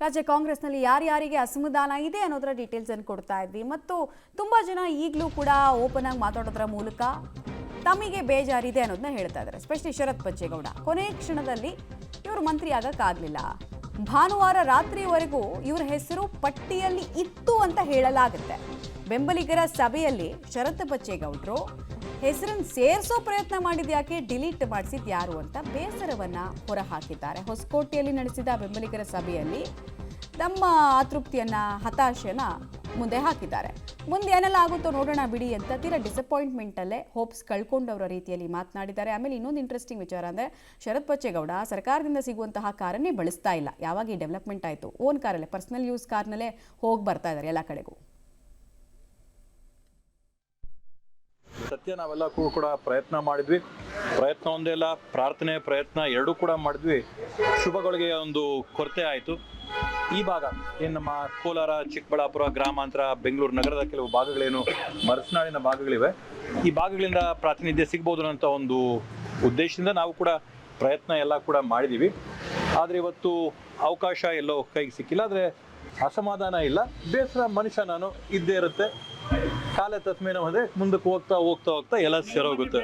ರಾಜ್ಯ ಕಾಂಗ್ರೆಸ್ನಲ್ಲಿ ಯಾರ್ಯಾರಿಗೆ ಅಸಮಾಧಾನ ಇದೆ ಅನ್ನೋದರ ಡೀಟೇಲ್ಸ್ ಅನ್ನು ಕೊಡ್ತಾ ಇದ್ವಿ ಮತ್ತು ತುಂಬಾ ಜನ ಈಗಲೂ ಕೂಡ ಓಪನ್ ಆಗಿ ಮಾತಾಡೋದ್ರ ಮೂಲಕ ತಮಗೆ ಬೇಜಾರಿದೆ ಅನ್ನೋದನ್ನ ಹೇಳ್ತಾ ಇದ್ದಾರೆ. ಎಸ್ಪೆಷಲಿ ಶರತ್ ಬಚ್ಚೇಗೌಡ ಕೊನೆ ಕ್ಷಣದಲ್ಲಿ ಇವರು ಮಂತ್ರಿ ಆಗಕ್ಕಾಗಲಿಲ್ಲ. ಭಾನುವಾರ ರಾತ್ರಿವರೆಗೂ ಇವರ ಹೆಸರು ಪಟ್ಟಿಯಲ್ಲಿ ಇತ್ತು ಅಂತ ಹೇಳಲಾಗುತ್ತೆ. ಬೆಂಬಲಿಗರ ಸಭೆಯಲ್ಲಿ ಶರತ್ ಬಚ್ಚೇಗೌಡರು ಹೆಸರನ್ನು ಸೇರಿಸೋ ಪ್ರಯತ್ನ ಮಾಡಿದ್ಯಾಕೆ, ಡಿಲೀಟ್ ಮಾಡಿಸಿದ್ ಯಾರು ಅಂತ ಬೇಸರವನ್ನ ಹೊರಹಾಕಿದ್ದಾರೆ. ಹೊಸಕೋಟೆಯಲ್ಲಿ ನಡೆಸಿದ ಬೆಂಬಲಿಗರ ಸಭೆಯಲ್ಲಿ ತಮ್ಮ ಅತೃಪ್ತಿಯನ್ನ ಹತಾಶೆಯನ್ನ ಮುಂದೆ ಹಾಕಿದ್ದಾರೆ. ಮುಂದೆ ಏನೆಲ್ಲ ಆಗುತ್ತೋ ನೋಡೋಣ ಬಿಡಿ ಅಂತ ತೀರಾ ಡಿಸಪಾಯಿಂಟ್ಮೆಂಟ್ ಅಲ್ಲೇ ಹೋಪ್ಸ್ ಕಳ್ಕೊಂಡವರ ರೀತಿಯಲ್ಲಿ ಮಾತನಾಡಿದ್ದಾರೆ. ಆಮೇಲೆ ಇನ್ನೊಂದು ಇಂಟ್ರೆಸ್ಟಿಂಗ್ ವಿಚಾರ ಅಂದ್ರೆ ಶರತ್ ಬಚ್ಚೇಗೌಡ ಸರ್ಕಾರದಿಂದ ಸಿಗುವಂತಹ ಕಾರನ್ನೇ ಬಳಸ್ತಾ ಇಲ್ಲ. ಯಾವಾಗ ಈ ಡೆವಲಪ್ಮೆಂಟ್ ಆಯಿತು ಓನ್ ಕಾರಲ್ಲೇ ಪರ್ಸನಲ್ ಯೂಸ್ ಕಾರ್ನಲ್ಲೇ ಹೋಗಿ ಬರ್ತಾ ಇದ್ದಾರೆ ಎಲ್ಲ ಕಡೆಗೂ. ಸತ್ಯ ನಾವೆಲ್ಲ ಕೂಡ ಪ್ರಯತ್ನ ಮಾಡಿದ್ವಿ. ಪ್ರಯತ್ನ ಒಂದೇ ಅಲ್ಲ, ಪ್ರಾರ್ಥನೆ ಪ್ರಯತ್ನ ಎರಡೂ ಕೂಡ ಮಾಡಿದ್ವಿ. ಶುಭಗಳಿಗೆ ಒಂದು ಕೊರತೆ ಆಯಿತು. ಈ ಭಾಗ ಏನು ನಮ್ಮ ಕೋಲಾರ, ಚಿಕ್ಕಬಳ್ಳಾಪುರ, ಗ್ರಾಮಾಂತರ, ಬೆಂಗಳೂರು ನಗರದ ಕೆಲವು ಭಾಗಗಳೇನು ಮರಸನಾಡಿನ ಭಾಗಗಳಿವೆ, ಈ ಭಾಗಗಳಿಂದ ಪ್ರಾತಿನಿಧ್ಯ ಸಿಗ್ಬೋದು ಅನ್ನೋಂಥ ಒಂದು ಉದ್ದೇಶದಿಂದ ನಾವು ಕೂಡ ಪ್ರಯತ್ನ ಎಲ್ಲ ಕೂಡ ಮಾಡಿದ್ದೀವಿ. ಆದರೆ ಇವತ್ತು ಅವಕಾಶ ಎಲ್ಲೋ ಕೈಗೆ ಸಿಕ್ಕಿಲ್ಲ. ಆದರೆ ಅಸಮಾಧಾನ ಇಲ್ಲ, ಬೇಸರ ಮನುಷ್ಯ ನಾನು ಇದ್ದೇ ಇರುತ್ತೆ. ಕಾಲ ತಸ್ಮೇನ ಮುಂದಕ್ಕೆ ಹೋಗ್ತಾ ಹೋಗ್ತಾ ಹೋಗ್ತಾ ಎಲ್ಲ ಸರೋಗುತ್ತೆ.